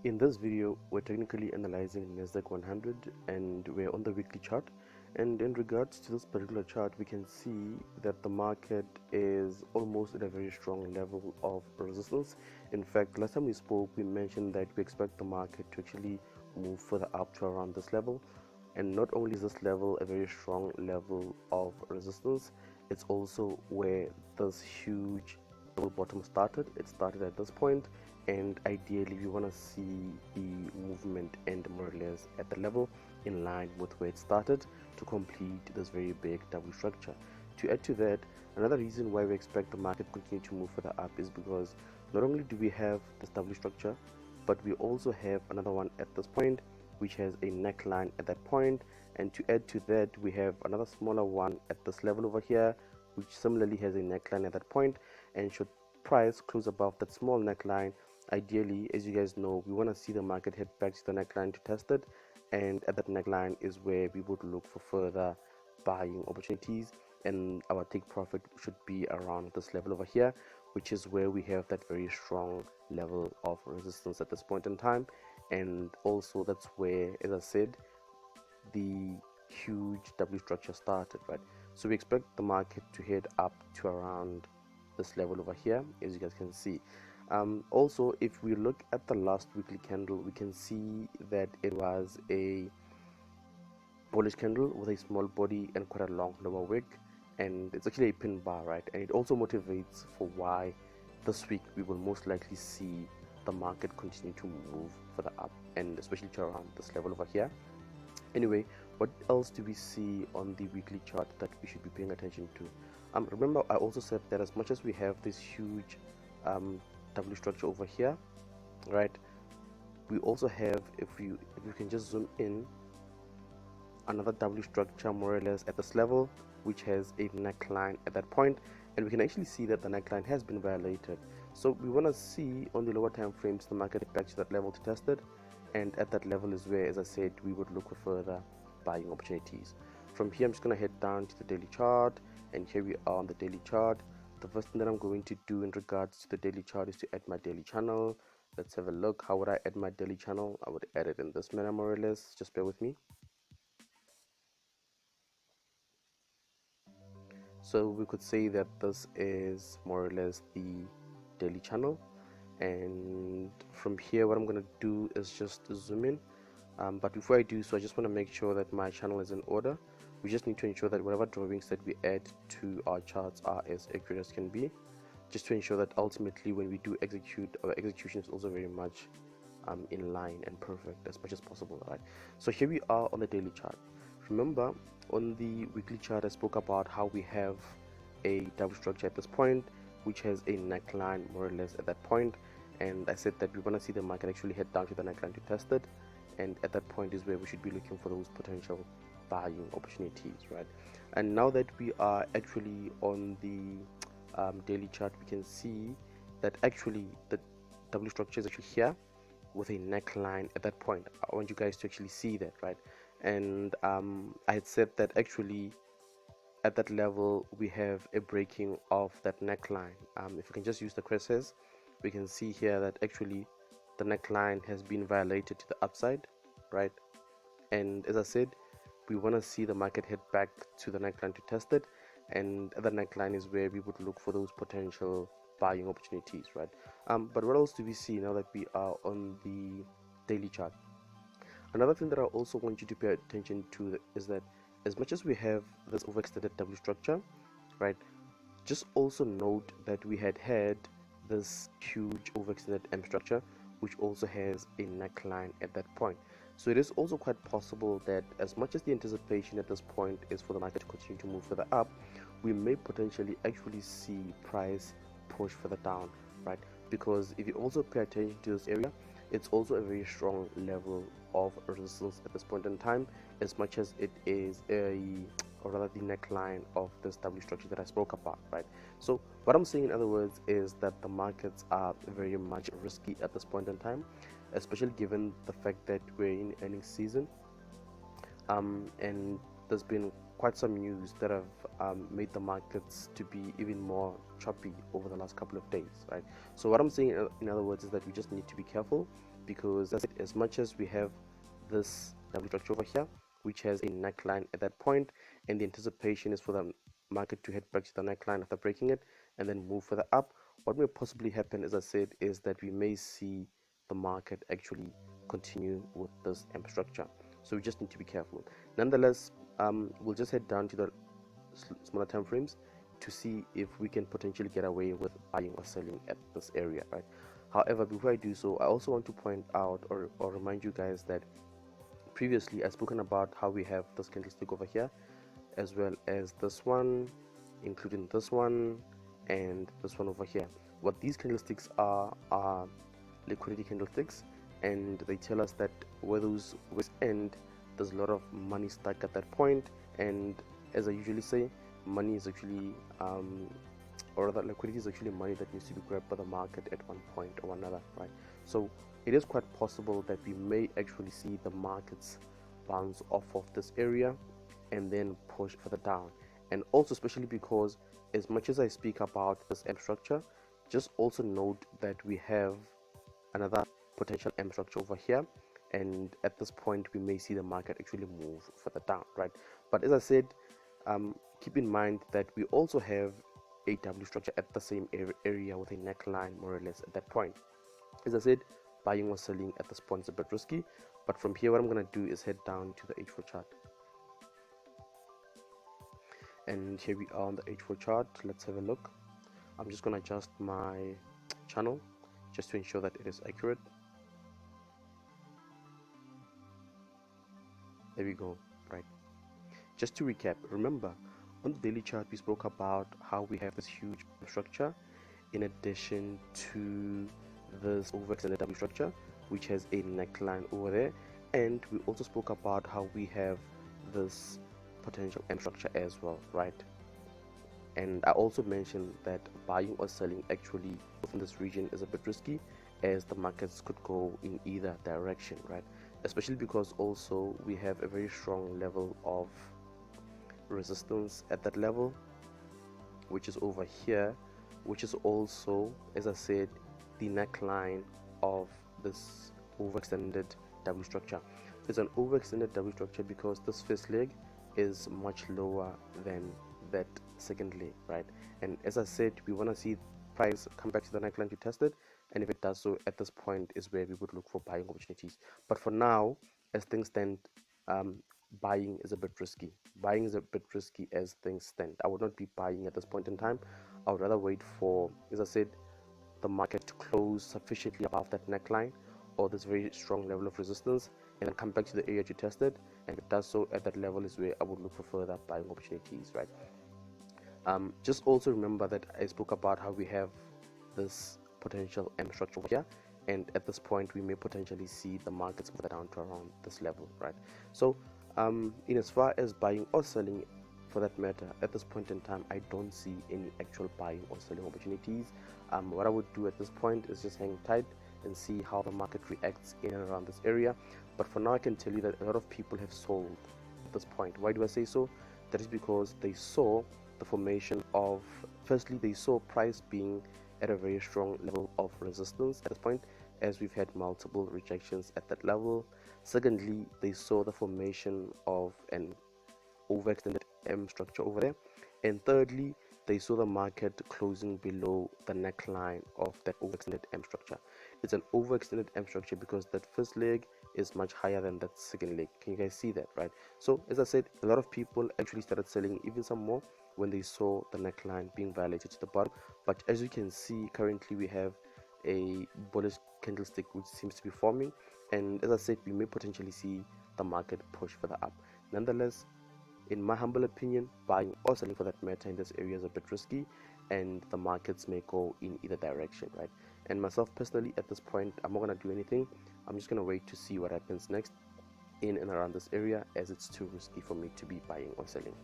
In this video, we're technically analyzing Nasdaq 100 and we're on the weekly chart. And in regards to this particular chart, we can see that the market is almost at a very strong level of resistance. In fact, last time we spoke, we mentioned that we expect the market to actually move further up to around this level. And not only is this level a very strong level of resistance, it's also where this huge double bottom started. It started at this point, and ideally we want to see the movement end more or less at the level in line with where it started to complete this very big W structure. To add to that, another reason why we expect the market to continue to move further up is because not only do we have this W structure, but we also have another one at this point which has a neckline at that point, and to add to that we have another smaller one at this level over here which similarly has a neckline at that point. And should price close above that small neckline, ideally, as you guys know, we want to see the market head back to the neckline to test it, and at that neckline is where we would look for further buying opportunities, and our take profit should be around this level over here, which is where we have that very strong level of resistance at this point in time. And also that's where, as I said, the huge W structure started, right? So we expect the market to head up to around this level over here, as you guys can see. Also, if we look at the last weekly candle, we can see that it was a bullish candle with a small body and quite a long lower wick, and it's actually a pin bar, right? And it also motivates for why this week we will most likely see the market continue to move further up, and especially to around this level over here. Anyway, what else do we see on the weekly chart that we should be paying attention to? Remember, I also said that as much as we have this huge W structure over here, right, we also have, if you can just zoom in, another W structure more or less at this level, which has a neckline at that point, and we can actually see that the neckline has been violated. So we want to see on the lower time frames the market back to that level to test it, and at that level is where, as I said, we would look for further buying opportunities. From here, I'm just going to head down to the daily chart, and here we are on the daily chart. The first thing that I'm going to do in regards to the daily chart is to add my daily channel. Let's have a look. How would I add my daily channel? I would add it in this manner more or less. Just bear with me. So we could say that this is more or less the daily channel, and from here what I'm going to do is just zoom in. But before I do so, I just want to make sure that my channel is in order. We just need to ensure that whatever drawings that we add to our charts are as accurate as can be, just to ensure that ultimately when we do execute, our execution is also very much in line and perfect as much as possible, right? So here we are on the daily chart. Remember, on the weekly chart I spoke about how we have a double structure at this point which has a neckline more or less at that point, and I said that we want to see the market actually head down to the neckline to test it, and at that point is where we should be looking for those potential buying opportunities, right? And now that we are actually on the daily chart, we can see that actually the W structure is actually here with a neckline at that point. I want you guys to actually see that, right? And I had said that actually at that level we have a breaking of that neckline. If we can just use the crosshairs, we can see here that actually the neckline has been violated to the upside, right? And as I said, we want to see the market head back to the neckline to test it, and the neckline is where we would look for those potential buying opportunities, right? But what else do we see now that we are on the daily chart? Another thing that I also want you to pay attention to is that as much as we have this overextended W structure, right, just also note that we had this huge overextended M structure which also has a neckline at that point. So it is also quite possible that as much as the anticipation at this point is for the market to continue to move further up, we may potentially actually see price push further down, right? Because if you also pay attention to this area, it's also a very strong level of resistance at this point in time, as much as it is or rather the neckline of this W structure that I spoke about, right? So what I'm saying in other words is that the markets are very much risky at this point in time, especially given the fact that we're in earnings season, and there's been quite some news that have made the markets to be even more choppy over the last couple of days, right? So what I'm saying in other words is that we just need to be careful, because as much as we have this W structure over here, which has a neckline at that point, and the anticipation is for the market to head back to the neckline after breaking it and then move further up, what may possibly happen, as I said, is that we may see the market actually continue with this M structure. So we just need to be careful. Nonetheless, we'll just head down to the smaller time frames to see if we can potentially get away with buying or selling at this area, right? However, before I do so, I also want to point out or remind you guys that previously I've spoken about how we have this candlestick over here, as well as this one, including this one and this one over here. What these candlesticks are liquidity candlesticks, and they tell us that where those wigs end, there's a lot of money stuck at that point. And as I usually say, money is actually or rather liquidity is actually money that needs to be grabbed by the market at one point or another, right? So it is quite possible that we may actually see the markets bounce off of this area and then push further down. And also, especially because as much as I speak about this M structure, just also note that we have another potential M structure over here, and at this point we may see the market actually move further down, right? But as I said, keep in mind that we also have a W structure at the same area with a neckline more or less at that point. As I said, buying or selling at this point is a bit risky, but from here what I'm going to do is head down to the H4 chart. And here we are on the H4 chart. Let's have a look. I'm just going to adjust my channel just to ensure that it is accurate. There we go. Right, just to recap, remember on the daily chart we spoke about how we have this huge structure in addition to this overextended W structure which has a neckline over there, and we also spoke about how we have this potential M structure as well, right? And I also mentioned that buying or selling actually within this region is a bit risky, as the markets could go in either direction, right? Especially because also we have a very strong level of resistance at that level, which is over here, which is also, as I said, the neckline of this overextended W structure. It's an overextended W structure because this first leg is much lower than that second leg, right? And as I said, we want to see price come back to the neckline to test it, and if it does so, at this point is where we would look for buying opportunities. But for now, as things stand, buying is a bit risky. Buying is a bit risky as things stand. I would not be buying at this point in time. I would rather wait for, as I said, the market to close sufficiently above that neckline or this very strong level of resistance, and then come back to the area to test it. And if it does so, at that level is where I would look for further buying opportunities, right? Just also remember that I spoke about how we have this potential M structure here, and at this point we may potentially see the markets move down to around this level, right? So in as far as buying or selling, for that matter, at this point in time I don't see any actual buying or selling opportunities. What I would do at this point is just hang tight and see how the market reacts in and around this area. But for now I can tell you that a lot of people have sold at this point. Why do I say so? That is because they saw the formation of, firstly, they saw price being at a very strong level of resistance at this point, as we've had multiple rejections at that level. Secondly, they saw the formation of an overextended M structure over there, and thirdly, they saw the market closing below the neckline of that overextended M structure. It's an overextended M structure because that first leg is much higher than that second leg. Can you guys see that, right? So as I said, a lot of people actually started selling even some more when they saw the neckline being violated to the bottom. But as you can see, currently we have a bullish candlestick which seems to be forming, and as I said, we may potentially see the market push further up. Nonetheless, in my humble opinion, buying or selling for that matter in this area is a bit risky, and the markets may go in either direction, right? And myself personally, at this point, I'm not gonna do anything. I'm just gonna wait to see what happens next in and around this area, as it's too risky for me to be buying or selling.